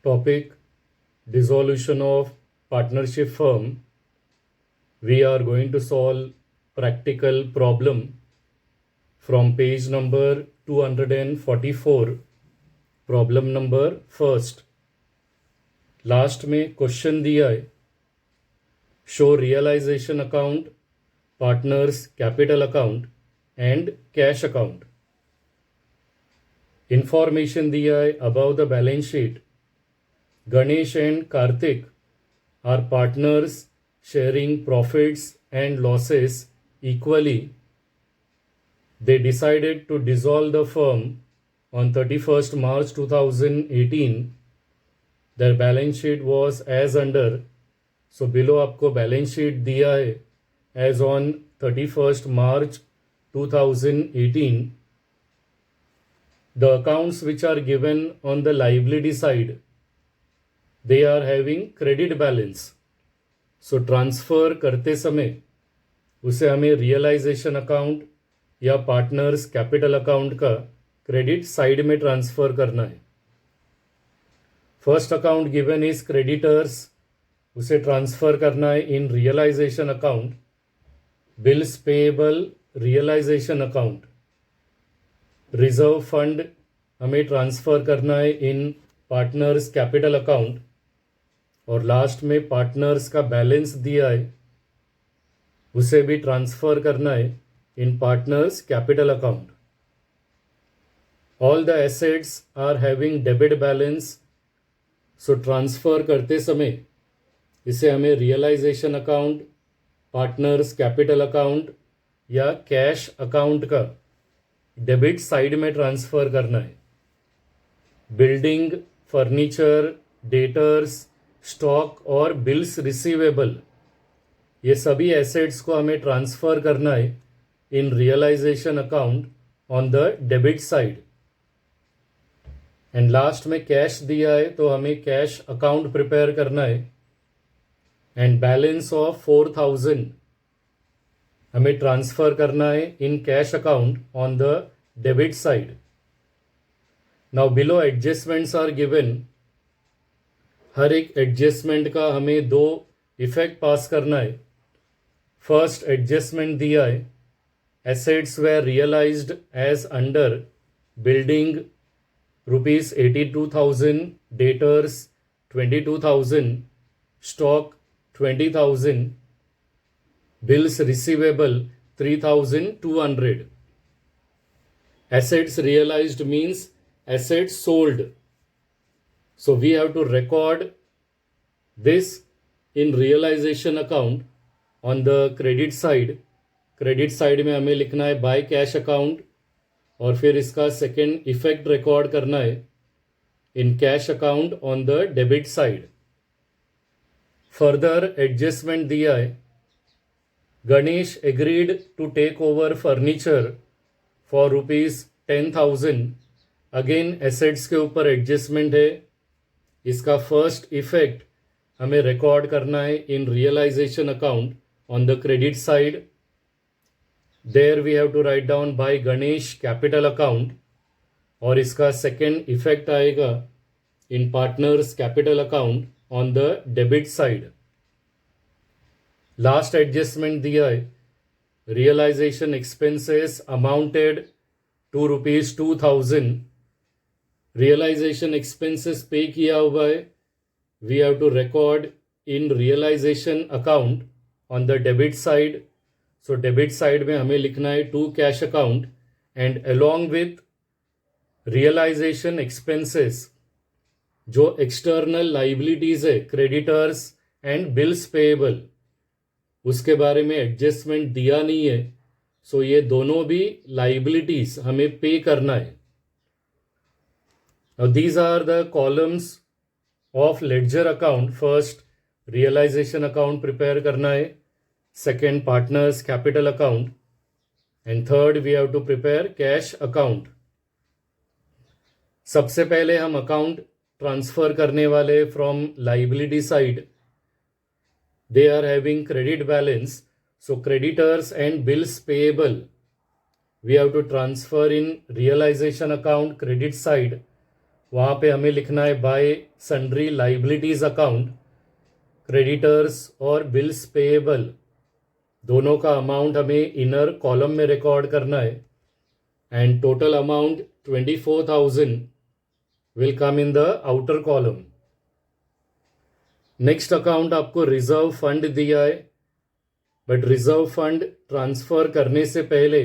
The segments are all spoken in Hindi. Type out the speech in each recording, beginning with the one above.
Topic: Dissolution of partnership firm. We are going to solve practical problem from page number 244. Problem number first. Last में क्वेश्चन दिया है, show realisation account, partners capital account and cash account. Information दिया है about the balance sheet. Ganesh and Kartik are partners sharing profits and losses equally. They decided to dissolve the firm on 31st March 2018. Their balance sheet was as under. So below आपको balance sheet दिया है as on 31st March 2018. The accounts which are given on the liability side, they are having credit balance. So transfer करते समय उसे हमें realization account या पार्टनर्स कैपिटल अकाउंट का क्रेडिट साइड में ट्रांसफर करना है. First account given is creditors, उसे ट्रांसफर करना है in realisation account. Bills payable realization account. Reserve fund हमें ट्रांसफर करना है इन पार्टनर्स कैपिटल अकाउंट. और लास्ट में पार्टनर्स का बैलेंस दिया है, उसे भी ट्रांसफर करना है in partners capital account. All the assets are having debit balance. So transfer करते समय इसे हमें realization account, partners capital account या cash account का डेबिट साइड में ट्रांसफर करना है. बिल्डिंग, फर्नीचर, डेटर्स, स्टॉक और बिल्स रिसीवेबल, ये सभी एसेट्स को हमें ट्रांसफर करना है in realization account on the debit side. And last में कैश दिया है तो हमें कैश अकाउंट प्रिपेयर करना है. एंड बैलेंस ऑफ 4000 हमें ट्रांसफर करना है in cash account on the debit side. Now below adjustments are given. हर एक एडजस्टमेंट का हमें दो इफेक्ट पास करना है. फर्स्ट एडजस्टमेंट दिया है, assets were realized as under. Building rupees 82,000, debtors 22,000, stock 20,000, bills receivable 3,200. Assets realized means assets sold. So we have to record this in realization account on the credit side. Credit side में हमें लिखना है बाय कैश अकाउंट और फिर इसका सेकेंड इफेक्ट रिकॉर्ड करना है in cash account on the debit side. Further adjustment दिया है, Ganesh agreed to take over furniture for rupees 10,000. Again assets के ऊपर एडजस्टमेंट है. इसका फर्स्ट इफेक्ट हमें रिकॉर्ड करना है in realisation account on the credit side. There we have to write down by Ganesh capital account और इसका सेकेंड इफेक्ट आएगा in partners capital account on the debit side. Last adjustment दिया है, realization expenses amounted to rupees 2,000. Realization expenses pay किया हुआ है. We have to record in realisation account on the debit side. So debit side में हमें लिखना है to cash account and along with realization expenses जो एक्सटर्नल लाइबिलिटीज है, क्रेडिटर्स एंड बिल्स पेएबल, उसके बारे में एडजस्टमेंट दिया नहीं है. सो ये दोनों भी लाइबिलिटीज हमें पे करना है. These are the columns of ledger account. First realization account prepare करना है, second partners capital account, and third we have to prepare cash account. सबसे पहले हम अकाउंट ट्रांसफर करने वाले from liability side. They are having credit balance, so creditors and bills payable we have to transfer in realisation account credit side वहाँ पे हमें लिखना है by sundry liabilities account, creditors और बिल्स पेएबल दोनों का अमाउंट हमें इनर कॉलम में रिकॉर्ड करना है and total amount 24,000 will come in the outer column. Next account आपको रिजर्व फंड दिया है, बट रिजर्व फंड ट्रांसफर करने से पहले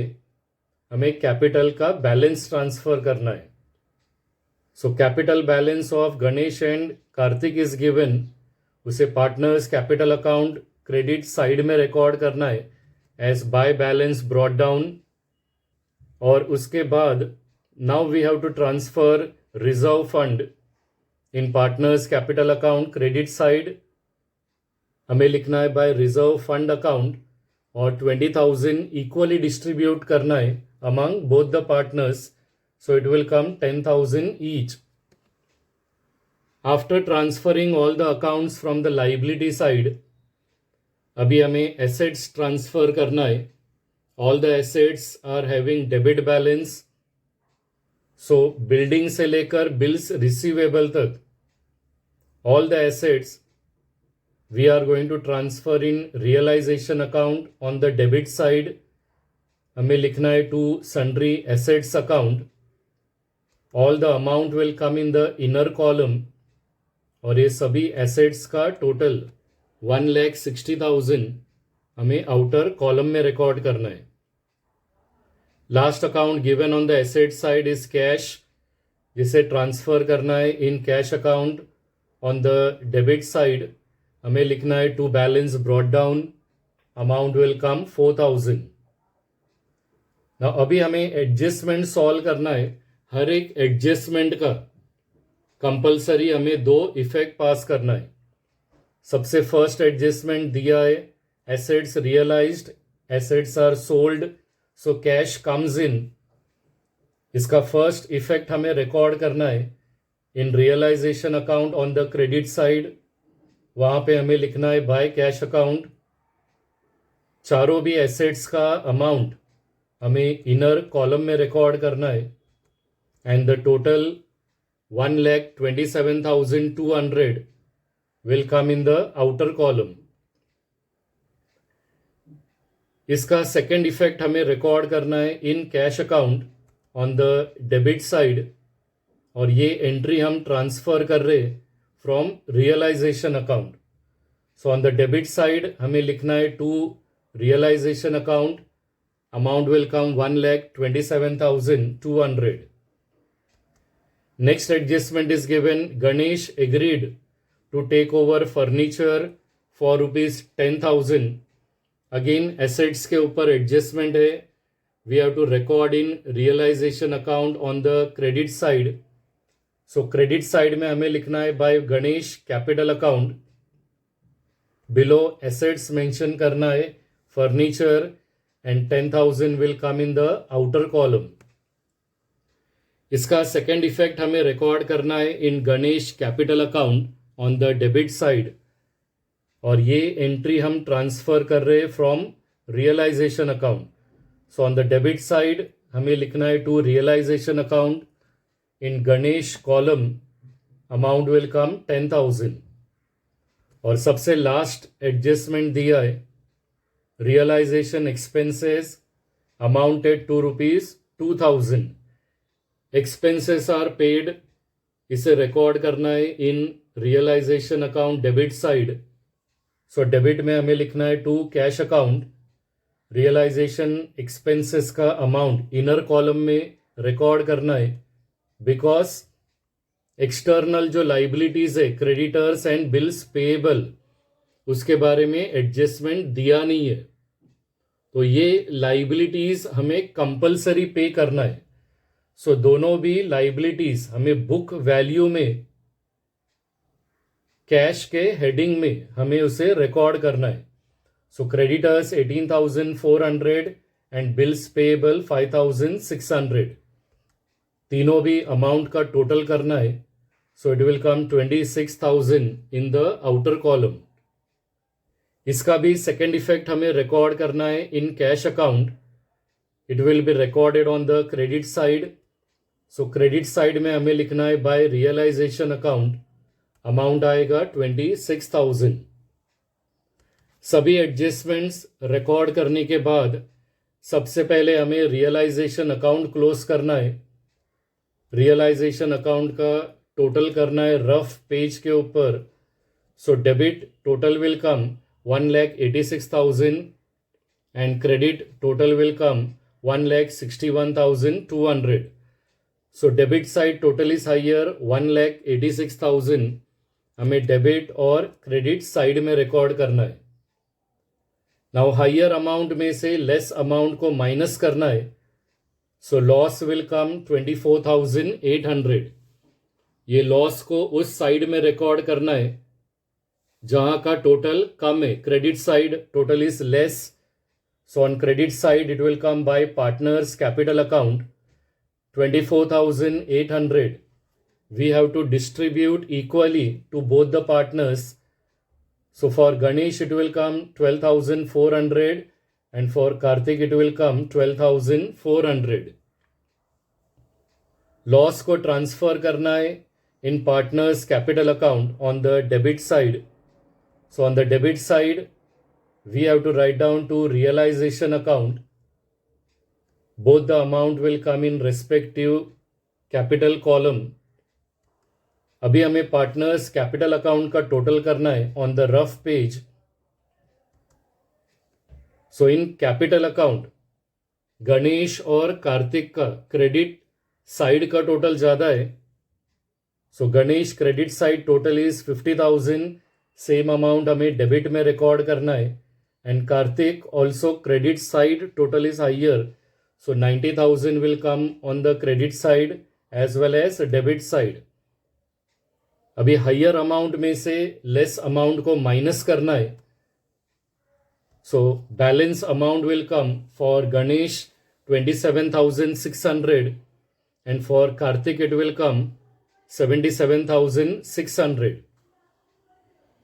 हमें कैपिटल का बैलेंस ट्रांसफर करना है। So capital balance of Ganesh and Kartik is given, उसे partners capital account credit side में रिकॉर्ड करना है as by balance brought down, और उसके बाद now we have to transfer reserve fund in partners capital account credit side. हमें लिखना है बाय रिजर्व फंड अकाउंट और 20,000 इक्वली डिस्ट्रीब्यूट करना है among both the partners, so it will come 10,000 each. After transferring all the accounts from the liability side, अभी हमें assets transfer करना है. All the assets are having debit balance. So building से लेकर bills receivable तक all the assets we are going to transfer in realization account on the debit side. हमें लिखना है to sundry assets account. All the amount will come in the inner column और ये सभी assets का total 1,60,000 हमें outer column में record करना है. Last account given on the asset side is cash, जिसे transfer करना है in cash account. On the debit side हमें लिखना है to balance brought down, amount will come 4,000. Now अभी हमें adjustment solve करना है. हर एक एडजस्टमेंट का कंपलसरी हमें 2 इफेक्ट पास करना है. सबसे फर्स्ट एडजस्टमेंट दिया है assets realized, assets are sold, so cash comes in. इसका फर्स्ट इफेक्ट हमें रिकॉर्ड करना है in realisation account on the credit side. वहाँ पे हमें लिखना है बाय कैश अकाउंट. चारों भी एसेट्स का अमाउंट हमें इनर कॉलम में रिकॉर्ड करना है and the total 1,27,200 will come in the outer column. इसका सेकेंड इफेक्ट हमें रिकॉर्ड करना है in cash account on the debit side, और ये एंट्री हम ट्रांसफर कर रहे from realisation account. So on the debit side हमें लिखना है to realisation account, amount will come 1,27,200. Next adjustment is given. Ganesh agreed to take over furniture for rupees 10,000. Again assets के ऊपर adjustment है. We have to record in realization account on the credit side. So credit side में हमें लिखना है by Ganesh capital account. Below assets mention करना है furniture and 10,000 will come in the outer column. इसका सेकेंड इफेक्ट हमें रिकॉर्ड करना है in Ganesh capital account on the debit side, और ये एंट्री हम ट्रांसफर कर रहे हैं from realisation account. So on the debit side हमें लिखना है to realisation account in Ganesh column, amount will come 10,000. और सबसे लास्ट एडजस्टमेंट दिया है realization expenses amounted to ₹2,000. Expenses are paid, इसे रिकॉर्ड करना है in realisation account debit side. So debit में हमें लिखना है to cash account, realisation expenses का अमाउंट इनर कॉलम में रिकॉर्ड करना है, बिकॉज एक्सटर्नल जो लाइबिलिटीज है क्रेडिटर्स एंड बिल्स पेएबल उसके बारे में एडजस्टमेंट दिया नहीं है. तो ये लाइबिलिटीज हमें कंपलसरी पे करना है. सो दोनों भी लाइबिलिटीज हमें बुक वैल्यू में कैश के हेडिंग में हमें उसे रिकॉर्ड करना है. So creditors 18,400 and bills payable 5,600. तीनों भी अमाउंट का टोटल करना है. So it will come 26,000 in the outer column. इसका भी सेकेंड इफेक्ट हमें रिकॉर्ड करना है in cash account. It will be recorded on the credit side. So credit side में हमें लिखना है बाय रियलाइजेशन अकाउंट, अमाउंट आएगा 26,000। सभी एडजस्टमेंट्स रिकॉर्ड करने के बाद सबसे पहले हमें रियलाइजेशन अकाउंट क्लोज करना है। रियलाइजेशन अकाउंट का टोटल करना है रफ पेज के ऊपर। So debit total will come 1,86,000 and credit total will come 1,61,200. So debit side total is higher 1,86,000, हमें डेबिट और क्रेडिट साइड में रिकॉर्ड करना है। नाउ हायर अमाउंट में से लेस अमाउंट को माइनस करना है। So loss will come 24,800। ये लॉस को उस साइड में रिकॉर्ड करना है जहां का टोटल कम है। Credit side total is less, so on credit side it will come by partners capital account 24,800. We have to distribute equally to both the partners. So for Ganesh it will come 12,400 and for Karthik it will come 12,400. Loss को ट्रांसफर करना है in partners capital account on the debit side. So on the debit side we have to write down to realization account. Both the amount will come in respective capital column. अभी हमें पार्टनर्स कैपिटल अकाउंट का टोटल करना है on the rough page. So in capital account Ganesh और कार्तिक का क्रेडिट साइड का टोटल ज्यादा है। So Ganesh credit side total is 50,000, same amount हमें डेबिट में रिकॉर्ड करना है। And Karthik also credit side total is higher. So 90,000 will come on the credit side as well as debit side. अभी हायर अमाउंट में से लेस अमाउंट को माइनस करना है। So balance amount will come for Ganesh 27,600 and for Karthik it will come 77,600.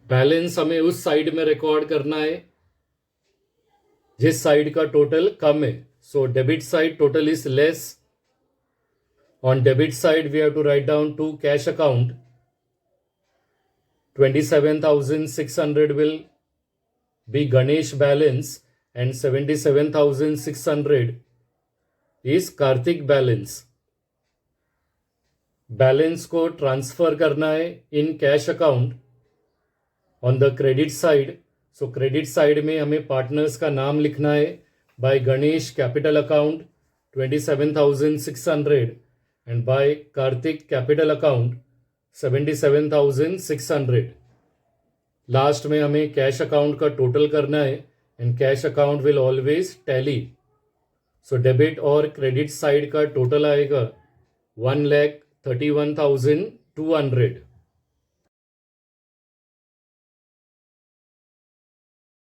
Balance हमें उस साइड में रिकॉर्ड करना है जिस साइड का टोटल कम है। So debit side total is less. On debit side we have to write down to cash account 27,600 will be Ganesh balance and 77,600 is Karthik balance. Balance को ट्रांसफर करना है in cash account on the credit side. So credit side में हमें पार्टनर्स का नाम लिखना है by Ganesh capital account 27,600 and by Kartik capital account 77,600। Last में हमें कैश अकाउंट का टोटल करना है and cash account will always tally. So debit और क्रेडिट साइड का टोटल आएगा 1,31,200।